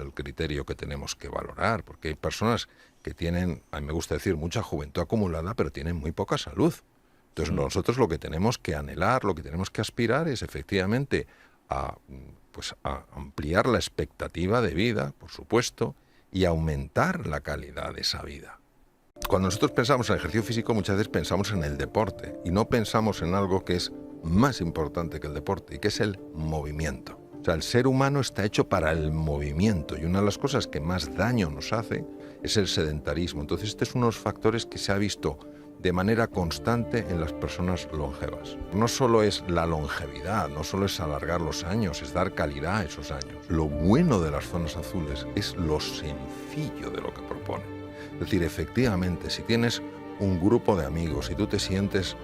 el criterio que tenemos que valorar, porque hay personas que tienen, a mí me gusta decir, mucha juventud acumulada, pero tienen muy poca salud. Entonces nosotros lo que tenemos que anhelar, lo que tenemos que aspirar es efectivamente a, pues, a ampliar la expectativa de vida, por supuesto, y aumentar la calidad de esa vida. Cuando nosotros pensamos en ejercicio físico, muchas veces pensamos en el deporte y no pensamos en algo que es más importante que el deporte, y que es el movimiento. O sea, el ser humano está hecho para el movimiento, y una de las cosas que más daño nos hace es el sedentarismo. Entonces, este es uno de los factores que se ha visto de manera constante en las personas longevas. No solo es la longevidad, no solo es alargar los años, es dar calidad a esos años. Lo bueno de las zonas azules es lo sencillo de lo que proponen. Es decir, efectivamente, si tienes un grupo de amigos, si tú te sientes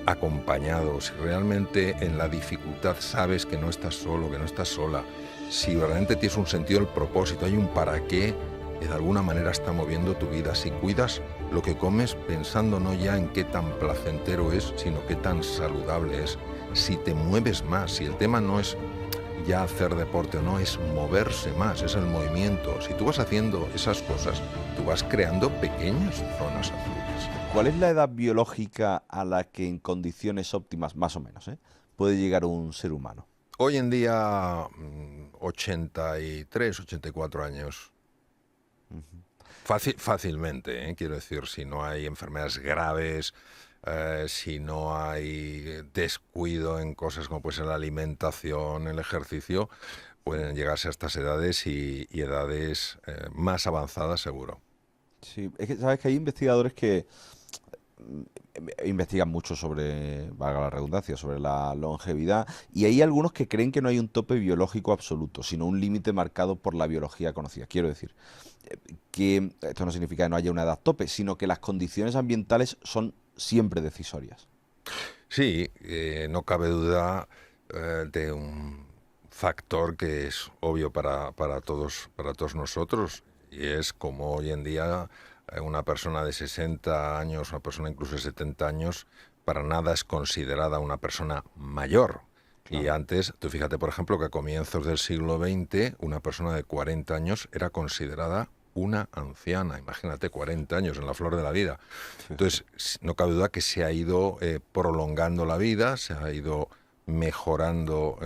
acompañado, si realmente en la dificultad sabes que no estás solo, que no estás sola, si realmente tienes un sentido del propósito, hay un para qué, de alguna manera está moviendo tu vida. Si cuidas lo que comes pensando no ya en qué tan placentero es, sino qué tan saludable es. Si te mueves más, si el tema no es ya hacer deporte o no, es moverse más, es el movimiento. Si tú vas haciendo esas cosas, tú vas creando pequeñas zonas azules. ¿Cuál es la edad biológica a la que en condiciones óptimas, más o menos, puede llegar un ser humano? Hoy en día, 83, 84 años. Fácilmente, quiero decir, si no hay enfermedades graves, si no hay descuido en cosas como puede ser la alimentación, el ejercicio, pueden llegarse a estas edades y edades más avanzadas seguro. Sí, es que sabes que hay investigadores que investigan mucho sobre, valga la redundancia, sobre la longevidad, y hay algunos que creen que no hay un tope biológico absoluto, sino un límite marcado por la biología conocida. Quiero decir, que esto no significa que no haya una edad tope, sino que las condiciones ambientales son siempre decisorias. Sí, no cabe duda de un factor que es obvio para todos nosotros, y es como hoy en día una persona de 60 años, una persona incluso de 70 años, para nada es considerada una persona mayor. Y Claro. antes, tú fíjate, por ejemplo, que a comienzos del siglo XX, una persona de 40 años era considerada una anciana. Imagínate, 40 años en la flor de la vida. Entonces, no cabe duda que se ha ido prolongando la vida, se ha ido mejorando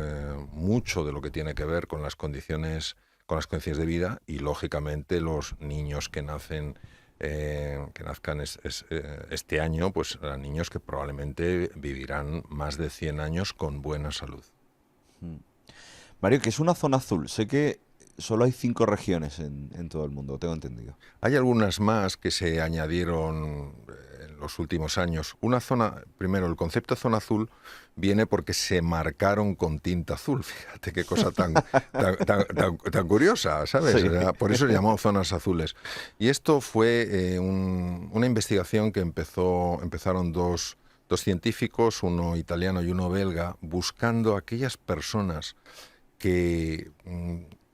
mucho de lo que tiene que ver con las condiciones de vida, y lógicamente los niños que nacen que nazcan este año, pues serán niños que probablemente vivirán más de 100 años con buena salud. Mario, ¿qué es una zona azul? Sé que solo hay 5 regiones en todo el mundo, tengo entendido. Hay algunas más que se añadieron en los últimos años. Una zona, primero, el concepto de zona azul viene porque se marcaron con tinta azul. Fíjate qué cosa tan curiosa, ¿sabes? Sí. O sea, por eso se llamó zonas azules. Y esto fue una investigación que empezaron dos científicos, uno italiano y uno belga, buscando aquellas personas que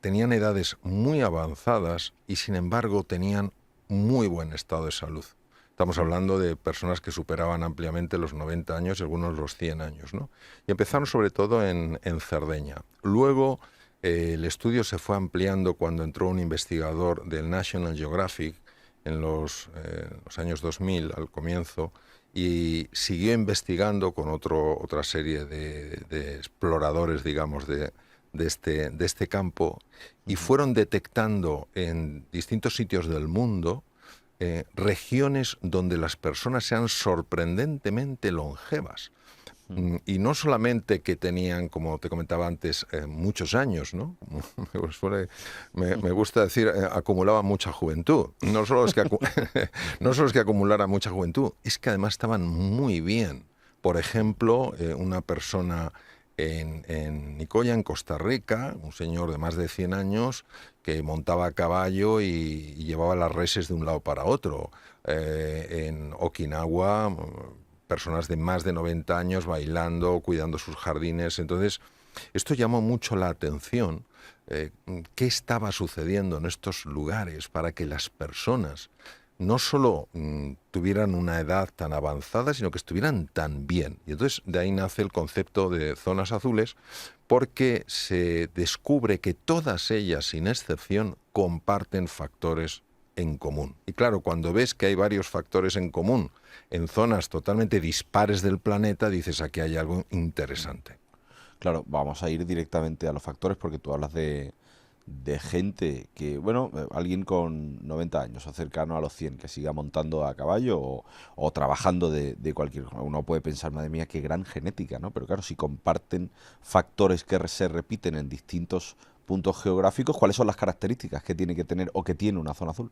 tenían edades muy avanzadas y sin embargo tenían muy buen estado de salud. Estamos hablando de personas que superaban ampliamente los 90 años y algunos los 100 años, ¿no? Y empezaron sobre todo en Cerdeña. Luego el estudio se fue ampliando cuando entró un investigador del National Geographic en los años 2000, al comienzo, y siguió investigando con otra serie de exploradores, digamos, de este campo, y fueron detectando en distintos sitios del mundo regiones donde las personas sean sorprendentemente longevas. Y no solamente que tenían, como te comentaba antes, muchos años, ¿no? Me gusta decir, acumulaban mucha juventud. No solo es que no solo es que acumulara mucha juventud, es que además estaban muy bien. Por ejemplo, una persona en Nicoya, en Costa Rica, un señor de más de 100 años que montaba a caballo y llevaba las reses de un lado para otro. En Okinawa, personas de más de 90 años bailando, cuidando sus jardines. Entonces, esto llamó mucho la atención. ¿Qué estaba sucediendo en estos lugares para que las personas no solo tuvieran una edad tan avanzada, sino que estuvieran tan bien? Y entonces de ahí nace el concepto de zonas azules, porque se descubre que todas ellas, sin excepción, comparten factores en común. Y claro, cuando ves que hay varios factores en común en zonas totalmente dispares del planeta, dices, aquí hay algo interesante. Claro, vamos a ir directamente a los factores porque tú hablas de gente que, bueno, alguien con 90 años o cercano a los 100 que siga montando a caballo o trabajando de cualquier forma. Uno puede pensar, madre mía, qué gran genética, ¿no? Pero claro, si comparten factores que se repiten en distintos puntos geográficos, ¿cuáles son las características que tiene que tener o que tiene una zona azul?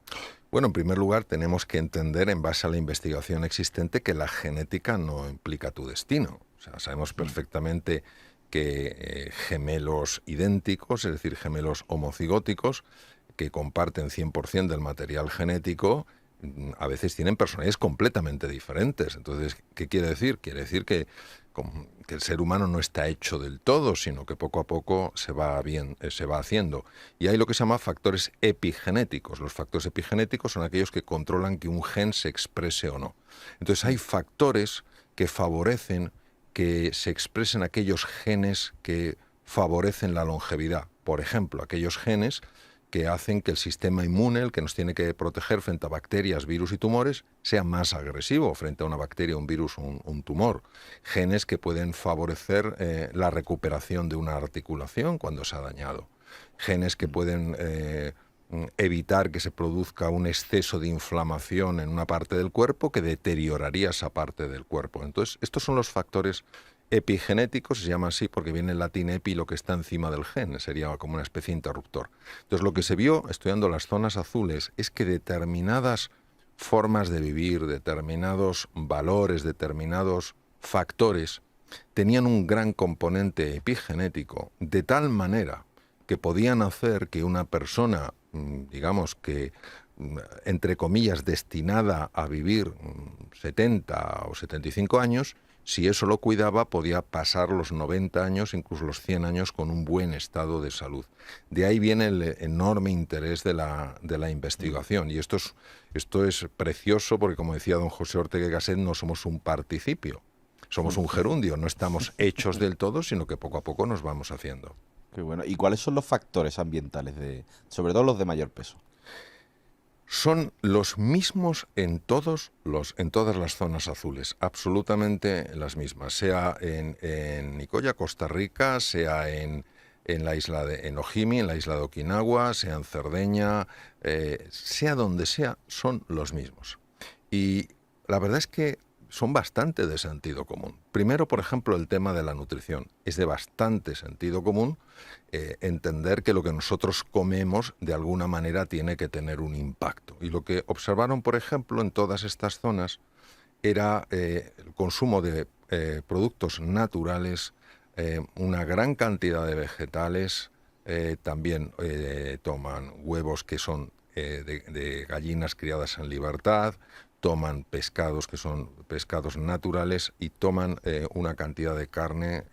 Bueno, en primer lugar, tenemos que entender, en base a la investigación existente, que la genética no implica tu destino. O sea, sabemos perfectamente que gemelos idénticos, es decir, gemelos homocigóticos, que comparten 100% del material genético, a veces tienen personalidades completamente diferentes. Entonces, ¿qué quiere decir? Quiere decir que el ser humano no está hecho del todo, sino que poco a poco se va haciendo. Y hay lo que se llama factores epigenéticos. Los factores epigenéticos son aquellos que controlan que un gen se exprese o no. Entonces, hay factores que favorecen que se expresen aquellos genes que favorecen la longevidad. Por ejemplo, aquellos genes que hacen que el sistema inmune, el que nos tiene que proteger frente a bacterias, virus y tumores, sea más agresivo frente a una bacteria, un virus o un tumor. Genes que pueden favorecer la recuperación de una articulación cuando se ha dañado. Genes que pueden evitar que se produzca un exceso de inflamación en una parte del cuerpo que deterioraría esa parte del cuerpo. Entonces, estos son los factores epigenéticos, se llama así porque viene en latín epi, lo que está encima del gen, sería como una especie de interruptor. Entonces, lo que se vio estudiando las zonas azules es que determinadas formas de vivir, determinados valores, determinados factores, tenían un gran componente epigenético, de tal manera que podían hacer que una persona, digamos que, entre comillas, destinada a vivir 70 o 75 años, si eso lo cuidaba, podía pasar los 90 años, incluso los 100 años, con un buen estado de salud. De ahí viene el enorme interés de la investigación. Y esto es precioso porque, como decía don José Ortega y Gasset, no somos un participio, somos un gerundio. No estamos hechos del todo, sino que poco a poco nos vamos haciendo. Qué bueno. ¿Y cuáles son los factores ambientales, sobre todo los de mayor peso? Son los mismos en todas las zonas azules, absolutamente las mismas, sea en Nicoya, Costa Rica, sea en la isla en Ojimi, en la isla de Okinawa, sea en Cerdeña, sea donde sea, son los mismos. Y la verdad es que son bastante de sentido común. Primero, por ejemplo, el tema de la nutrición. Es de bastante sentido común entender que lo que nosotros comemos de alguna manera tiene que tener un impacto. Y lo que observaron, por ejemplo, en todas estas zonas era el consumo de productos naturales, una gran cantidad de vegetales, también toman huevos que son de gallinas criadas en libertad, toman pescados que son pescados naturales y toman una cantidad de carne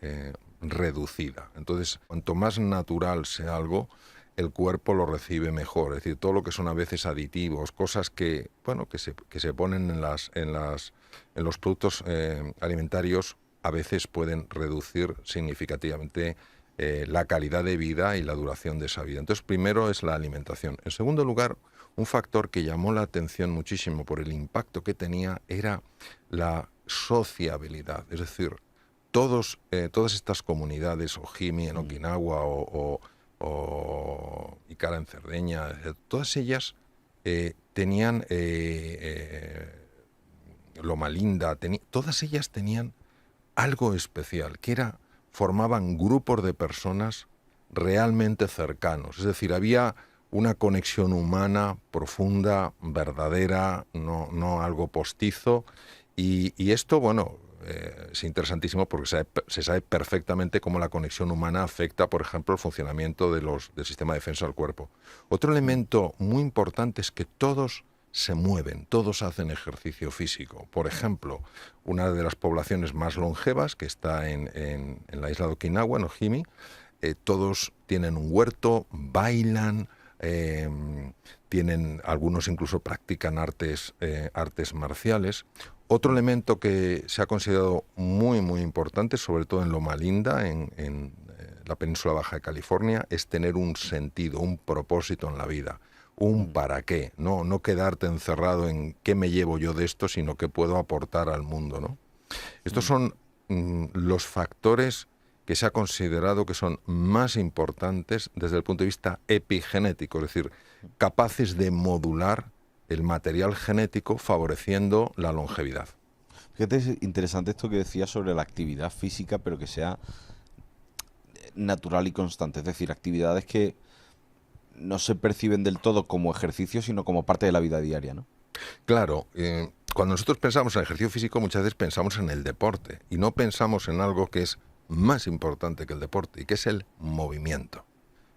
reducida. Entonces, cuanto más natural sea algo, el cuerpo lo recibe mejor. Es decir, todo lo que son a veces aditivos, cosas que, bueno, que se ponen en los productos alimentarios, a veces pueden reducir significativamente la calidad de vida y la duración de esa vida. Entonces, primero es la alimentación. En segundo lugar, un factor que llamó la atención muchísimo por el impacto que tenía era la sociabilidad. Es decir, todas estas comunidades, Ojimi en Okinawa o Ikara en Cerdeña, todas ellas tenían Loma Linda, todas ellas tenían algo especial, que formaban grupos de personas realmente cercanos. Es decir, había una conexión humana profunda, verdadera, no algo postizo. Y esto, bueno, es interesantísimo porque se sabe perfectamente cómo la conexión humana afecta, por ejemplo, el funcionamiento del sistema de defensa del cuerpo. Otro elemento muy importante es que todos se mueven, todos hacen ejercicio físico. Por ejemplo, una de las poblaciones más longevas, que está en la isla de Okinawa, en Ojimi, todos tienen un huerto, bailan, algunos incluso practican artes marciales. Otro elemento que se ha considerado muy, muy importante, sobre todo en Loma Linda, en la península baja de California es tener un sentido, un propósito en la vida, un para qué, no quedarte encerrado en qué me llevo yo de esto, sino qué puedo aportar al mundo, ¿no? Estos son los factores que se ha considerado que son más importantes desde el punto de vista epigenético, es decir, capaces de modular el material genético favoreciendo la longevidad. Fíjate, es interesante esto que decías sobre la actividad física, pero que sea natural y constante, es decir, actividades que no se perciben del todo como ejercicio, sino como parte de la vida diaria, ¿no? Claro, cuando nosotros pensamos en ejercicio físico, muchas veces pensamos en el deporte y no pensamos en algo que es más importante que el deporte y que es el movimiento.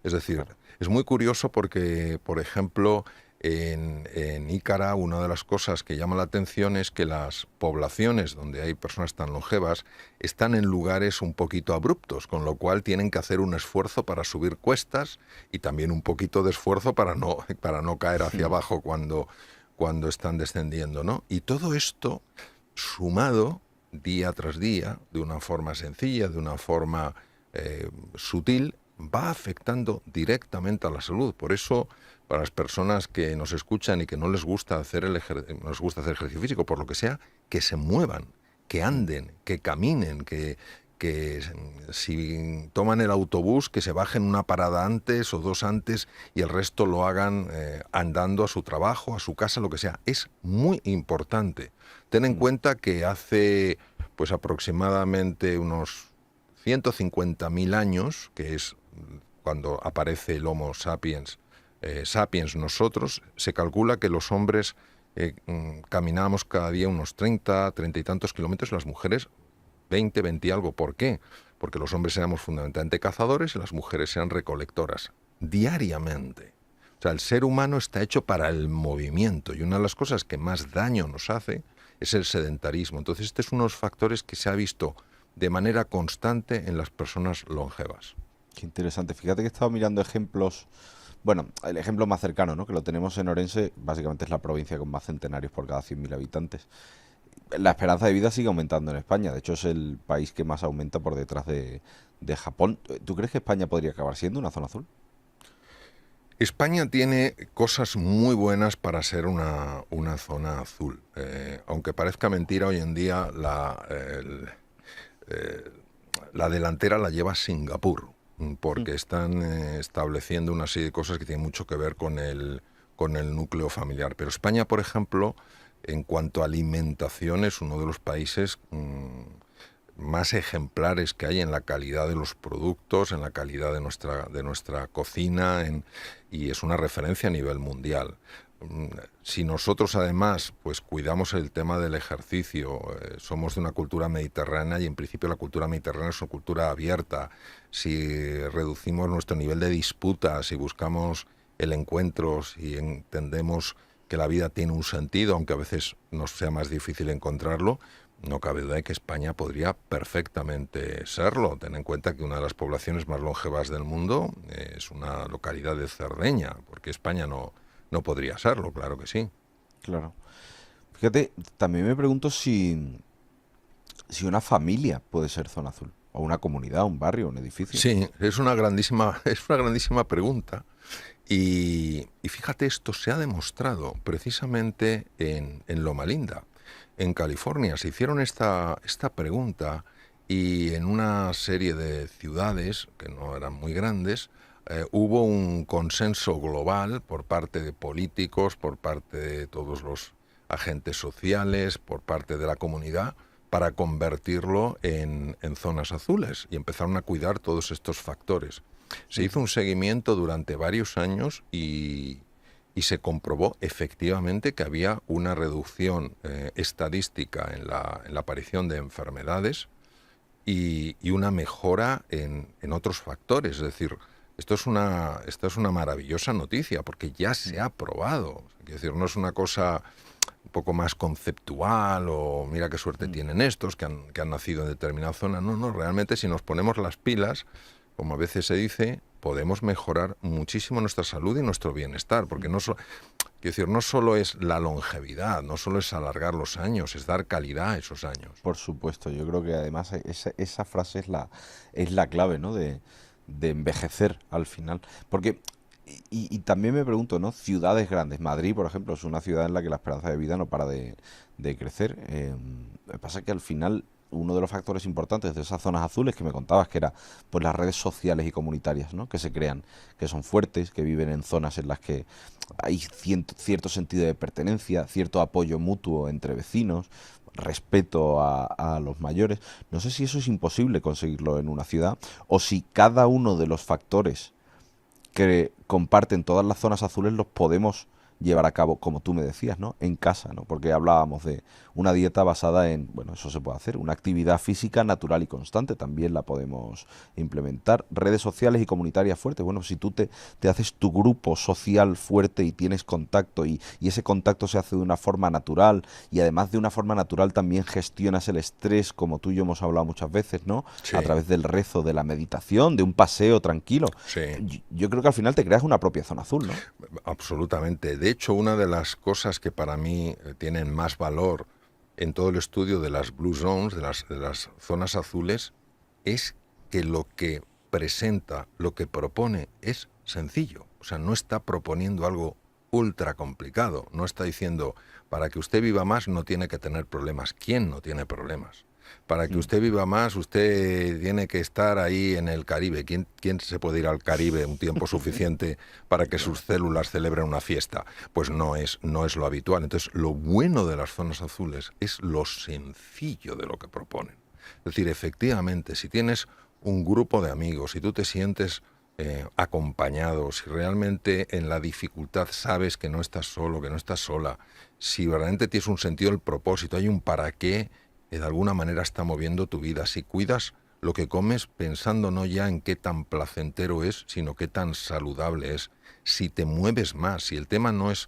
Es decir, es muy curioso porque, por ejemplo, en Ícara, una de las cosas que llama la atención es que las poblaciones donde hay personas tan longevas están en lugares un poquito abruptos, con lo cual tienen que hacer un esfuerzo para subir cuestas y también un poquito de esfuerzo para no caer hacia abajo cuando están descendiendo, ¿no? Y todo esto sumado día tras día, de una forma sencilla, de una forma sutil, va afectando directamente a la salud. Por eso, para las personas que nos escuchan y que no les gusta hacer ejercicio físico, por lo que sea, que se muevan, que anden, que caminen, que si toman el autobús, que se bajen una parada antes o dos antes y el resto lo hagan andando a su trabajo, a su casa, lo que sea. Es muy importante. Ten en cuenta que hace pues aproximadamente unos 150.000 años, que es cuando aparece el Homo sapiens, sapiens nosotros, se calcula que los hombres caminábamos cada día unos 30 y tantos kilómetros, las mujeres 20 y algo. ¿Por qué? Porque los hombres éramos fundamentalmente cazadores y las mujeres eran recolectoras, diariamente. O sea, el ser humano está hecho para el movimiento y una de las cosas que más daño nos hace es el sedentarismo. Entonces, este es uno de los factores que se ha visto de manera constante en las personas longevas. Qué interesante. Fíjate que he estado mirando ejemplos. Bueno, el ejemplo más cercano, ¿no?, que lo tenemos en Orense, básicamente es la provincia con más centenarios por cada 100.000 habitantes. La esperanza de vida sigue aumentando en España. De hecho, es el país que más aumenta por detrás de Japón. ¿Tú crees que España podría acabar siendo una zona azul? España tiene cosas muy buenas para ser una zona azul. Aunque parezca mentira, hoy en día la delantera la lleva Singapur, porque están estableciendo una serie de cosas que tienen mucho que ver con el núcleo familiar. Pero España, por ejemplo, en cuanto a alimentación, es uno de los países más ejemplares que hay en la calidad de los productos, en la calidad de nuestra cocina, y es una referencia a nivel mundial. Si nosotros además pues cuidamos el tema del ejercicio, somos de una cultura mediterránea y en principio la cultura mediterránea es una cultura abierta, si reducimos nuestro nivel de disputas, si buscamos el encuentro, si entendemos que la vida tiene un sentido, aunque a veces nos sea más difícil encontrarlo, no cabe duda de que España podría perfectamente serlo. Ten en cuenta que una de las poblaciones más longevas del mundo es una localidad de Cerdeña, porque España no podría serlo, claro que sí. Claro. Fíjate, también me pregunto si una familia puede ser zona azul, o una comunidad, un barrio, un edificio. Sí, es una grandísima pregunta. Y fíjate, esto se ha demostrado precisamente en Loma Linda. En California se hicieron esta pregunta y en una serie de ciudades, que no eran muy grandes, hubo un consenso global por parte de políticos, por parte de todos los agentes sociales, por parte de la comunidad, para convertirlo en zonas azules y empezaron a cuidar todos estos factores. Se hizo un seguimiento durante varios años y se comprobó efectivamente que había una reducción estadística en la aparición de enfermedades y una mejora en otros factores. Es decir, esto es una maravillosa noticia porque ya se ha probado. Es decir, no es una cosa un poco más conceptual o mira qué suerte tienen estos que han nacido en determinada zona. No, realmente si nos ponemos las pilas, como a veces se dice, podemos mejorar muchísimo nuestra salud y nuestro bienestar, porque no solo es la longevidad, no solo es alargar los años, es dar calidad a esos años. Por supuesto, yo creo que además esa frase es la clave, ¿no?, de de envejecer al final. Porque, y también me pregunto, ¿no? Ciudades grandes. Madrid, por ejemplo, es una ciudad en la que la esperanza de vida no para de crecer. Lo que pasa es que al final uno de los factores importantes de esas zonas azules que me contabas, que era pues las redes sociales y comunitarias, ¿no? Que se crean, que son fuertes, que viven en zonas en las que hay cierto sentido de pertenencia, cierto apoyo mutuo entre vecinos, respeto a los mayores. No sé si eso es imposible conseguirlo en una ciudad o si cada uno de los factores que comparten todas las zonas azules los podemos llevar a cabo, como tú me decías, ¿no? En casa, ¿no? Porque hablábamos de una dieta basada en, bueno, eso se puede hacer, una actividad física natural y constante también la podemos implementar, redes sociales y comunitarias fuertes. Bueno, si tú te haces tu grupo social fuerte y tienes contacto y ese contacto se hace de una forma natural y además de una forma natural también gestionas el estrés, como tú y yo hemos hablado muchas veces, ¿no? Sí, A través del rezo, de la meditación, de un paseo tranquilo. sí. Yo creo que al final te creas una propia zona azul, ¿no? Absolutamente. De hecho, una de las cosas que para mí tienen más valor en todo el estudio de las Blue Zones, de las zonas azules, es que lo que presenta, lo que propone es sencillo. O sea, no está proponiendo algo ultra complicado. No está diciendo, para que usted viva más no tiene que tener problemas. ¿Quién no tiene problemas? Para que Mm. usted viva más, usted tiene que estar ahí en el Caribe. ¿Quién se puede ir al Caribe un tiempo suficiente para que sus células celebren una fiesta? Pues no es lo habitual. Entonces, lo bueno de las zonas azules es lo sencillo de lo que proponen. Es decir, efectivamente, si tienes un grupo de amigos, si tú te sientes acompañado, si realmente en la dificultad sabes que no estás solo, que no estás sola, si realmente tienes un sentido del propósito, hay un para qué, de alguna manera está moviendo tu vida. Si cuidas lo que comes pensando no ya en qué tan placentero es, sino qué tan saludable es. Si te mueves más, si el tema no es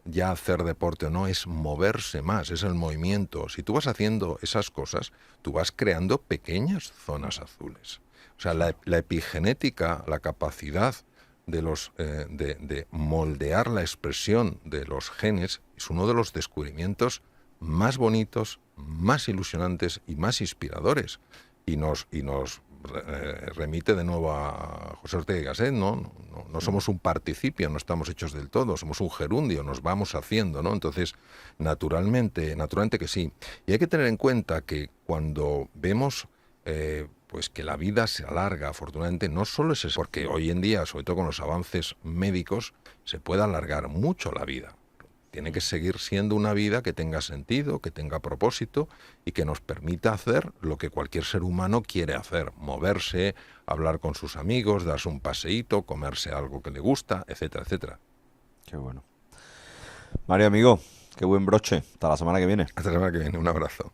ya hacer deporte o no, es moverse más, es el movimiento. Si tú vas haciendo esas cosas, tú vas creando pequeñas zonas azules. O sea, la epigenética, la capacidad de moldear la expresión de los genes es uno de los descubrimientos más bonitos, más ilusionantes y más inspiradores. Y nos remite de nuevo a José Ortega y Gasset, ¿no? No somos un participio, no estamos hechos del todo, somos un gerundio, nos vamos haciendo, ¿no? Entonces, naturalmente que sí. Y hay que tener en cuenta que cuando vemos pues que la vida se alarga, afortunadamente, no solo es eso, porque hoy en día, sobre todo con los avances médicos, se puede alargar mucho la vida. Tiene que seguir siendo una vida que tenga sentido, que tenga propósito y que nos permita hacer lo que cualquier ser humano quiere hacer: moverse, hablar con sus amigos, darse un paseíto, comerse algo que le gusta, etcétera, etcétera. Qué bueno. Mario, amigo, qué buen broche. Hasta la semana que viene. Hasta la semana que viene, un abrazo.